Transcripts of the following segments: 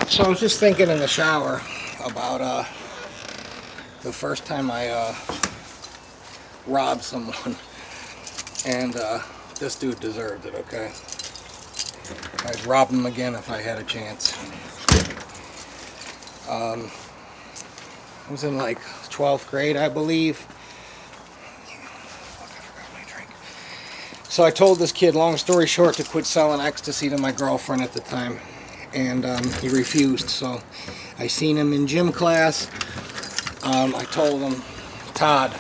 So I was just thinking in the shower about the first time I robbed someone, and this dude deserved it, okay? I'd rob him again if I had a chance. I was in like 12th grade, I believe. Fuck, I forgot my drink. So I told this kid, long story short, to quit selling ecstasy to my girlfriend at the time. And he refused. So I seen him in gym class. I told him, Todd,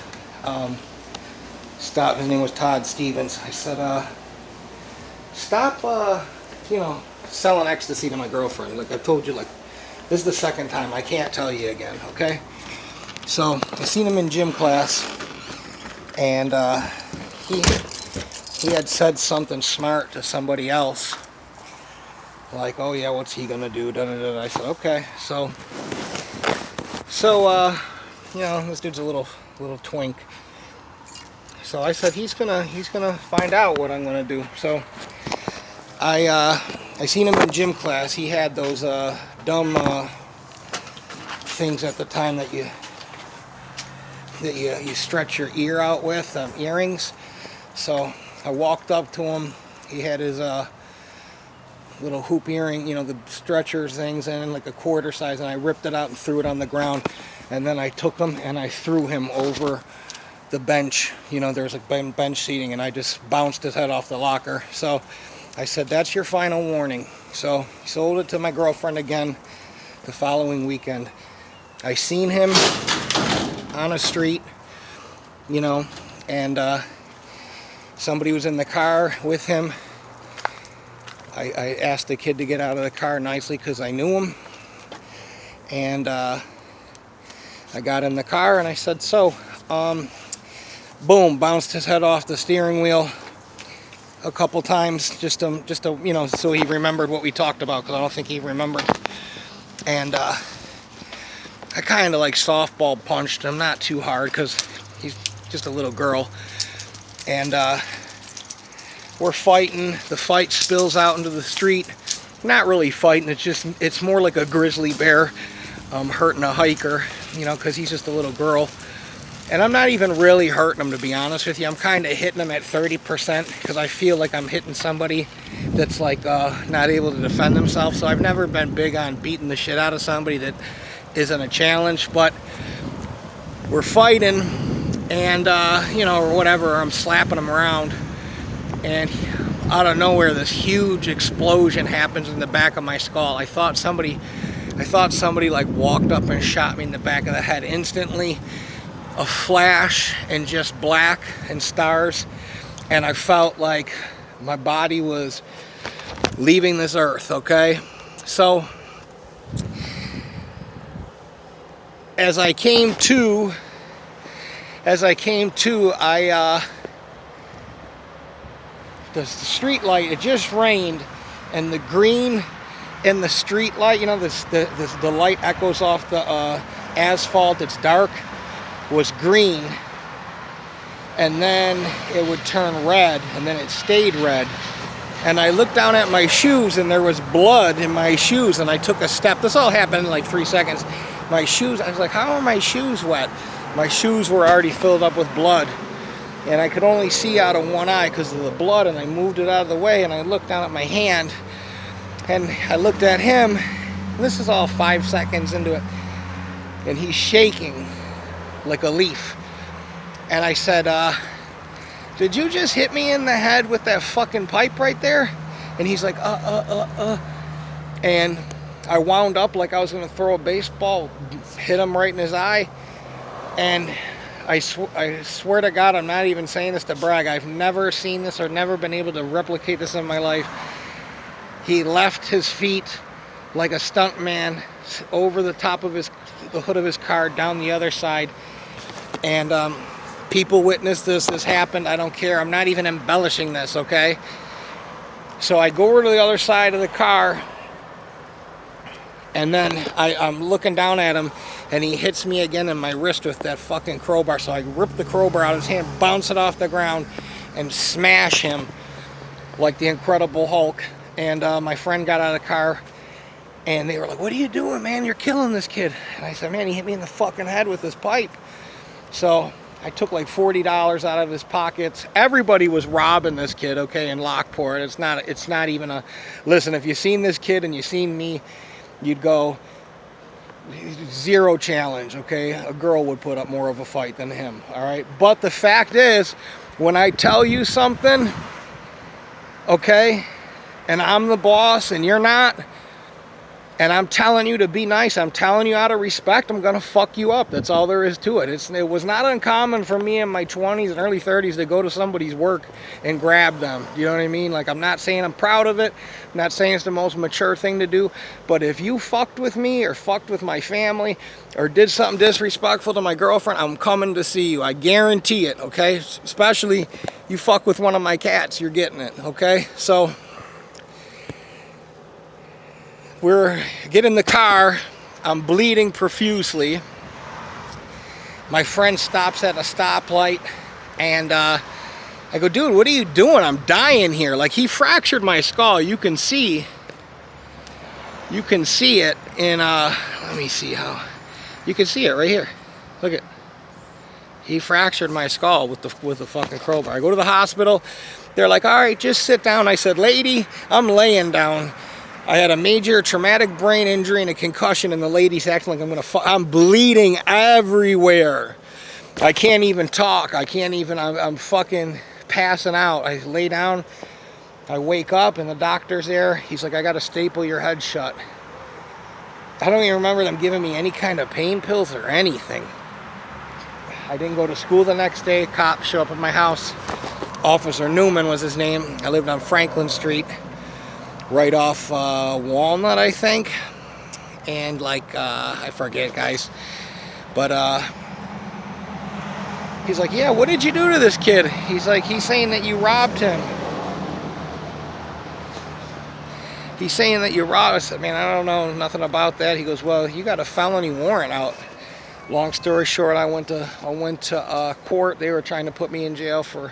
stop. His name was Todd Stevens. I said, stop, selling ecstasy to my girlfriend. Like I told you, like this is the second time. I can't tell you again, okay? So I seen him in gym class, and he had said something smart to somebody else. Like, oh yeah, what's he gonna do? Da, da, da. I said, okay. So, this dude's a little twink. So I said he's gonna find out what I'm gonna do. So I seen him in gym class. He had those dumb things at the time that you stretch your ear out with, earrings. So I walked up to him. He had his little hoop earring, the stretchers things, and like a quarter size, and I ripped it out and threw it on the ground. And then I took him and I threw him over the bench. There's like bench seating, and I just bounced his head off the locker. So I said, that's your final warning. So he sold it to my girlfriend again the following weekend. I seen him on a street, and somebody was in the car with him. I asked the kid to get out of the car nicely because I knew him. And I got in the car and I said, so, boom, bounced his head off the steering wheel a couple times just to so he remembered what we talked about, because I don't think he remembered. And I kind of like softball punched him, not too hard because he's just a little girl. And we're fighting. The fight spills out into the street. Not really fighting, it's more like a grizzly bear hurting a hiker, because he's just a little girl. And I'm not even really hurting him, to be honest with you. I'm kind of hitting him at 30% because I feel like I'm hitting somebody that's like not able to defend themselves. So I've never been big on beating the shit out of somebody that isn't a challenge. But we're fighting, and or whatever, I'm slapping him around. And out of nowhere, this huge explosion happens in the back of my skull. I thought somebody like walked up and shot me in the back of the head. Instantly, a flash and just black and stars. And I felt like my body was leaving this earth, okay? So, as I came to, the street light, it just rained, and the green in the street light, the light echoes off the asphalt, it's dark, was green, and then it would turn red, and then it stayed red. And I looked down at my shoes, and there was blood in my shoes, and I took a step. This all happened in like 3 seconds. My shoes, I was like, how are my shoes wet? My shoes were already filled up with blood. And I could only see out of one eye because of the blood, and I moved it out of the way, and I looked down at my hand, and I looked at him. This is all 5 seconds into it, and he's shaking like a leaf. And I said, did you just hit me in the head with that fucking pipe right there? And he's like, And I wound up like I was going to throw a baseball, hit him right in his eye, and I swear to God, I'm not even saying this to brag. I've never seen this or never been able to replicate this in my life. He left his feet like a stunt man over the top of the hood of his car, down the other side. And people witnessed this. This happened. I don't care. I'm not even embellishing this, okay? So I go over to the other side of the car, and then I'm looking down at him, and he hits me again in my wrist with that fucking crowbar. So I rip the crowbar out of his hand, bounce it off the ground, and smash him like the Incredible Hulk. And my friend got out of the car, And they were like, what are you doing, man? You're killing this kid. And I said, man, he hit me in the fucking head with this pipe. So I took like $40 out of his pockets. Everybody was robbing this kid, okay, in Lockport. It's not even a, listen, if you seen this kid and you seen me, you'd go, zero challenge, okay? A girl would put up more of a fight than him, all right? But the fact is, when I tell you something, okay, and I'm the boss and you're not, and I'm telling you to be nice, I'm telling you out of respect, I'm gonna fuck you up. That's all there is to it. It was not uncommon for me in my 20s and early 30s to go to somebody's work and grab them. You know what I mean? Like, I'm not saying I'm proud of it. I'm not saying it's the most mature thing to do. But if you fucked with me or fucked with my family or did something disrespectful to my girlfriend, I'm coming to see you. I guarantee it, okay? Especially you fuck with one of my cats, you're getting it, okay? So we're getting in the car. I'm bleeding profusely. My friend stops at a stoplight, and I go, dude, what are you doing? I'm dying here. Like, he fractured my skull. You can see it in, let me see how. You can see it right here. Look at, he fractured my skull with the fucking crowbar. I go to the hospital. They're like, all right, just sit down. I said, lady, I'm laying down. I had a major traumatic brain injury and a concussion, and the lady's acting like I'm bleeding everywhere. I can't even talk. I can't even, I'm fucking passing out. I lay down, I wake up, and the doctor's there. He's like, I gotta staple your head shut. I don't even remember them giving me any kind of pain pills or anything. I didn't go to school the next day. Cops show up at my house. Officer Newman was his name. I lived on Franklin Street, right off Walnut, I think, and like, I forget, guys, but he's like, yeah, what did you do to this kid? He's like, he's saying that you robbed him. He's saying that you robbed. I said, man, I don't know nothing about that. He goes, well, you got a felony warrant out. Long story short, I went to court. They were trying to put me in jail for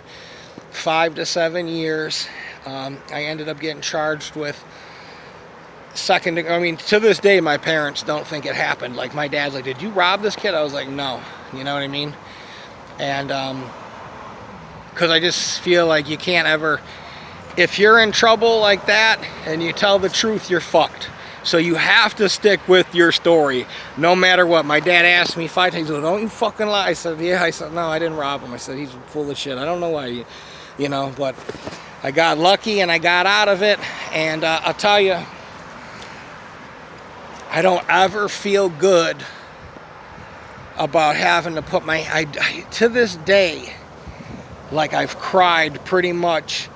5 to 7 years. I ended up getting charged with I mean, to this day, my parents don't think it happened. Like, my dad's like, did you rob this kid? I was like, no. You know what I mean? And because I just feel like you can't ever, if you're in trouble like that and you tell the truth, you're fucked. So you have to stick with your story, no matter what. My dad asked me 5 times, don't you fucking lie. I said, yeah. I said, no, I didn't rob him. I said, he's full of shit. I don't know why, you know, but I got lucky and I got out of it. And I'll tell you, I don't ever feel good about having to put to this day, like, I've cried pretty much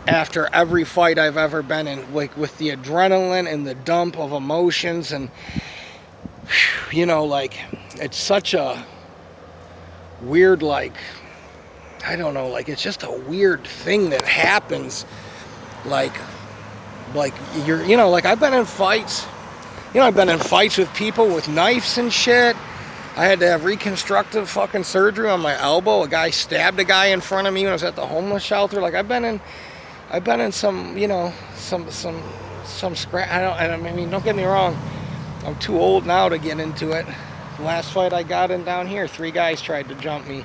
after every fight I've ever been in, like, with the adrenaline and the dump of emotions. And, you know, like, it's such a weird, like, I don't know, like, it's just a weird thing that happens. Like you're, you know, like, I've been in fights. You know, I've been in fights with people with knives and shit. I had to have reconstructive fucking surgery on my elbow. A guy stabbed a guy in front of me when I was at the homeless shelter. Like, I've been in some, you know, some scrap. I mean, don't get me wrong. I'm too old now to get into it. The last fight I got in down here, 3 guys tried to jump me.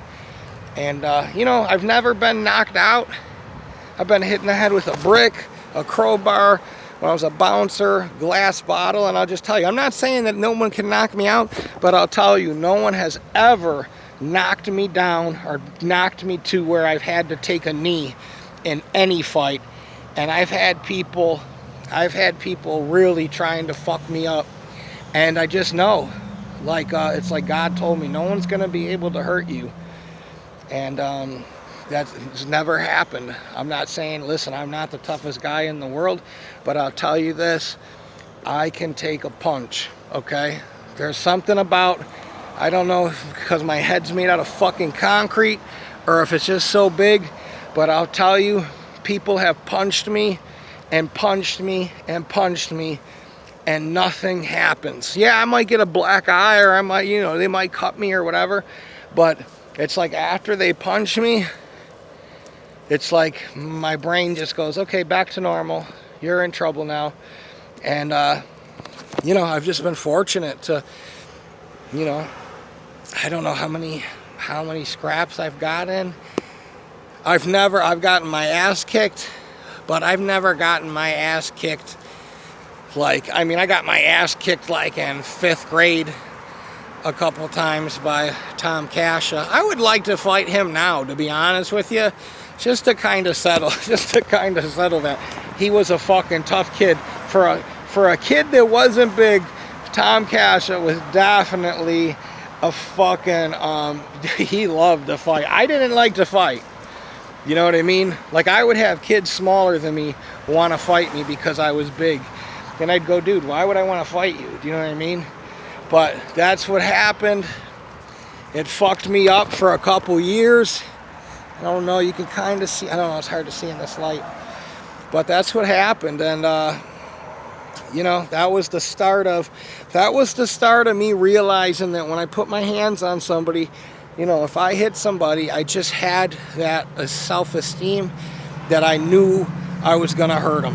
And, you know, I've never been knocked out. I've been hit in the head with a brick, a crowbar, when I was a bouncer, glass bottle. And I'll just tell you, I'm not saying that no one can knock me out, but I'll tell you, no one has ever knocked me down or knocked me to where I've had to take a knee in any fight. And I've had people really trying to fuck me up. And I just know, like, it's like God told me, no one's going to be able to hurt you. And that's never happened. I'm not saying, listen, I'm not the toughest guy in the world, but I'll tell you this, I can take a punch, okay? There's something about, I don't know because my head's made out of fucking concrete or if it's just so big, but I'll tell you, people have punched me and punched me and punched me and nothing happens. Yeah, I might get a black eye or I might, you know, they might cut me or whatever, but it's like after they punch me, it's like my brain just goes, okay, back to normal. You're in trouble now. And you know, I've just been fortunate to, you know, I don't know how many scraps I've gotten. I've gotten my ass kicked, but I've never gotten my ass kicked like, I mean, I got my ass kicked like in 5th grade a couple times by Tom Cascia. I would like to fight him now, to be honest with you, just to kind of settle that. He was a fucking tough kid. For a kid that wasn't big, Tom Cascia was definitely a fucking, he loved to fight. I didn't like to fight. You know what I mean? Like, I would have kids smaller than me want to fight me because I was big. And I'd go, dude, why would I want to fight you? Do you know what I mean? But that's what happened. It fucked me up for a couple years. I don't know, you can kind of see, I don't know, it's hard to see in this light. But that's what happened. And, you know, that was the start of me realizing that when I put my hands on somebody, you know, if I hit somebody, I just had that self-esteem that I knew I was going to hurt them.